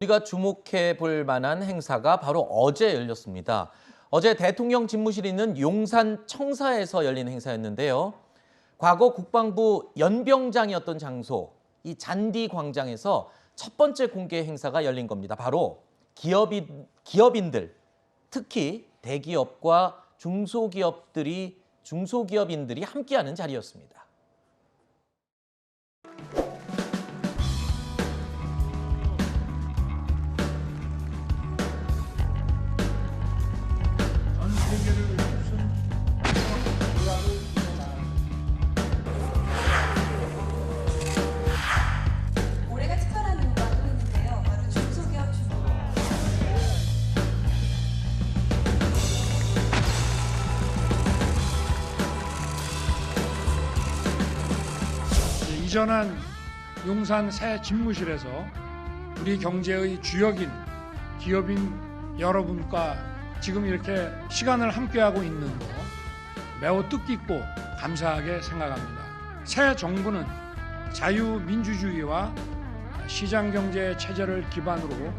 우리가 주목해 볼 만한 행사가 바로 어제 열렸습니다. 어제 대통령 집무실이 있는 용산 청사에서 열린 행사였는데요. 과거 국방부 연병장이었던 장소, 이 잔디 광장에서 첫 번째 공개 행사가 열린 겁니다. 바로 기업인들, 특히 대기업과 중소기업인들이 함께하는 자리였습니다. 전 세계를 무슨 불화를 일어나 올해가 특별한 이유가 또 있는데요. 바로 중소기업 이전한 용산 새 집무실에서 우리 경제의 주역인 기업인 여러분과 지금 이렇게 시간을 함께하고 있는 거 매우 뜻깊고 감사하게 생각합니다. 새 정부는 자유민주주의와 시장경제 체제를 기반으로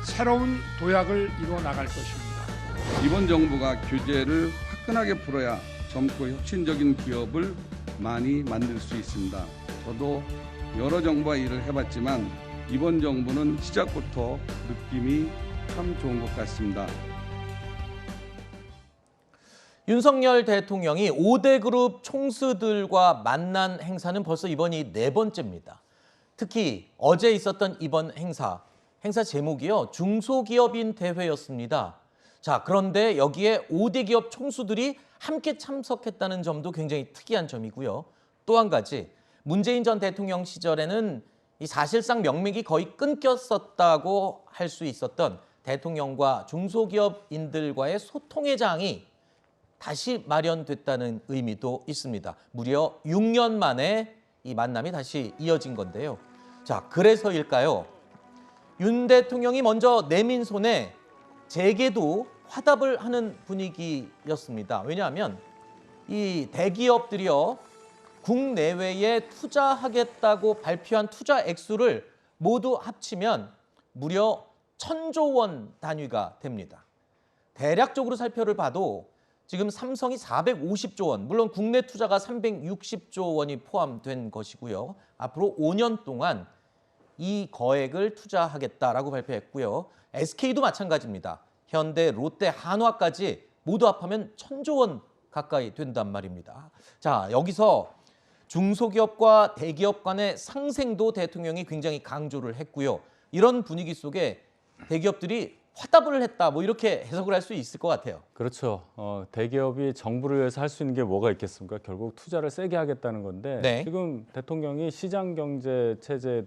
새로운 도약을 이루어 나갈 것입니다. 이번 정부가 규제를 화끈하게 풀어야 젊고 혁신적인 기업을 많이 만들 수 있습니다. 저도 여러 정부와 일을 해봤지만 이번 정부는 시작부터 느낌이 참 좋은 것 같습니다. 윤석열 대통령이 5대 그룹 총수들과 만난 행사는 벌써 이번이 네 번째입니다. 특히 어제 있었던 이번 행사 제목이요. 중소기업인 대회였습니다. 자, 그런데 여기에 5대 기업 총수들이 함께 참석했다는 점도 굉장히 특이한 점이고요. 또 한 가지, 문재인 전 대통령 시절에는 이 사실상 명맥이 거의 끊겼었다고 할 수 있었던 대통령과 중소기업인들과의 소통의 장이 다시 마련됐다는 의미도 있습니다. 무려 6년 만에 이 만남이 다시 이어진 건데요. 자, 그래서일까요? 윤 대통령이 먼저 내민 손에 재계도 화답을 하는 분위기였습니다. 왜냐하면 이 대기업들이요, 국내외에 투자하겠다고 발표한 투자 액수를 모두 합치면 무려 1,000조 원 단위가 됩니다. 대략적으로 살펴를 봐도 지금 삼성이 450조 원, 물론 국내 투자가 360조 원이 포함된 것이고요. 앞으로 5년 동안 이 거액을 투자하겠다라고 발표했고요. SK도 마찬가지입니다. 현대, 롯데, 한화까지 모두 합하면 1,000조 원 가까이 된단 말입니다. 자, 여기서 중소기업과 대기업 간의 상생도 대통령이 굉장히 강조를 했고요. 이런 분위기 속에 대기업들이 화답을 했다, 뭐 이렇게 해석을 할 수 있을 것 같아요. 그렇죠. 대기업이 정부를 위해서 할 수 있는 게 뭐가 있겠습니까? 결국 투자를 세게 하겠다는 건데 네. 지금 대통령이 시장 경제 체제에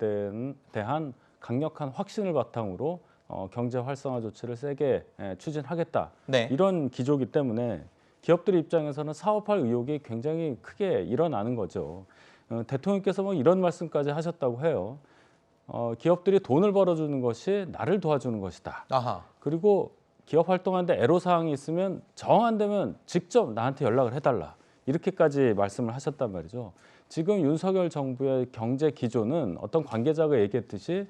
대한 강력한 확신을 바탕으로 경제 활성화 조치를 세게 추진하겠다. 네. 이런 기조이기 때문에 기업들 입장에서는 사업할 의욕이 굉장히 크게 일어나는 거죠. 대통령께서 뭐 이런 말씀까지 하셨다고 해요. 기업들이 돈을 벌어주는 것이 나를 도와주는 것이다. 아하. 그리고 기업 활동하는데 애로사항이 있으면 정 안 되면 직접 나한테 연락을 해달라. 이렇게까지 말씀을 하셨단 말이죠. 지금 윤석열 정부의 경제 기조는 어떤 관계자가 얘기했듯이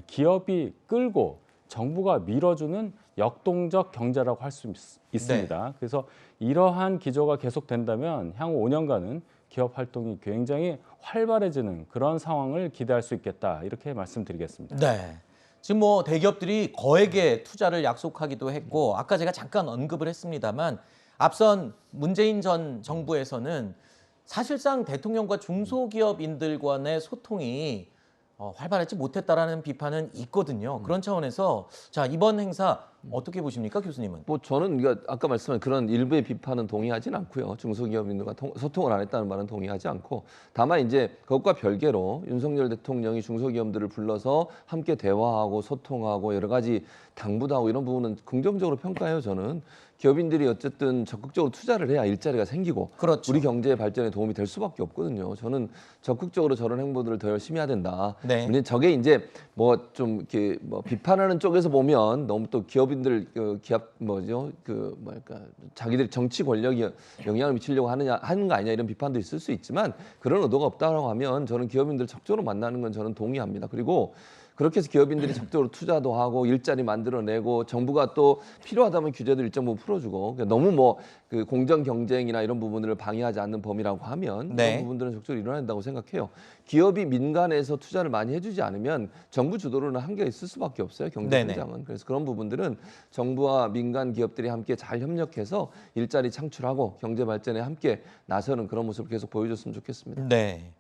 기업이 끌고 정부가 밀어주는 역동적 경제라고 할 수 있습니다. 네. 그래서 이러한 기조가 계속된다면 향후 5년간은 기업 활동이 굉장히 활발해지는 그런 상황을 기대할 수 있겠다. 이렇게 말씀드리겠습니다. 네. 지금 뭐 대기업들이 거액의 투자를 약속하기도 했고, 아까 제가 잠깐 언급을 했습니다만 앞선 문재인 전 정부에서는 사실상 대통령과 중소기업인들 간의 소통이 활발하지 못했다라는 비판은 있거든요. 그런 차원에서 자, 이번 행사 어떻게 보십니까, 교수님은? 뭐 저는 아까 말씀한 그런 일부의 비판은 동의하진 않고요. 중소기업인들과 소통을 안 했다는 말은 동의하지 않고, 다만 이제 그것과 별개로 윤석열 대통령이 중소기업들을 불러서 함께 대화하고 소통하고 여러 가지 당부도 하고 이런 부분은 긍정적으로 평가해요. 저는 기업인들이 어쨌든 적극적으로 투자를 해야 일자리가 생기고 그렇죠. 우리 경제 발전에 도움이 될 수밖에 없거든요. 저는 적극적으로 저런 행보들을 더 열심히 해야 된다. 네. 물론 저게 이제 뭐 좀 이렇게 뭐 비판하는 쪽에서 보면 너무 또 기업인들 기업 뭐죠 뭐랄까 자기들이 정치 권력이 영향을 미치려고 하는 거 아니냐 이런 비판도 있을 수 있지만 그런 의도가 없다라고 하면 저는 기업인들 적극적으로 만나는 건 저는 동의합니다. 그리고 그렇게 해서 기업인들이 적극적으로 투자도 하고 일자리 만들어내고 정부가 또 필요하다면 규제도 일정 부분 풀어주고 그러니까 너무 뭐 그 공정 경쟁이나 이런 부분들을 방해하지 않는 범위라고 하면 네. 이런 부분들은 적극적으로 일어난다고 생각해요. 기업이 민간에서 투자를 많이 해주지 않으면 정부 주도로는 한계가 있을 수밖에 없어요. 경제 네네. 성장은. 그래서 그런 부분들은 정부와 민간 기업들이 함께 잘 협력해서 일자리 창출하고 경제 발전에 함께 나서는 그런 모습을 계속 보여줬으면 좋겠습니다. 네.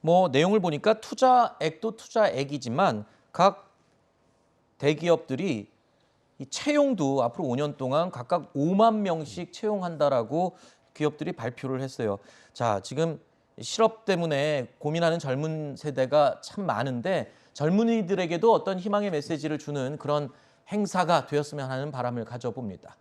뭐 내용을 보니까 투자액도 투자액이지만 각 대기업들이 이 채용도 앞으로 5년 동안 각각 5만 명씩 채용한다라고 기업들이 발표를 했어요. 자, 지금 실업 때문에 고민하는 젊은 세대가 참 많은데 젊은이들에게도 어떤 희망의 메시지를 주는 그런 행사가 되었으면 하는 바람을 가져봅니다.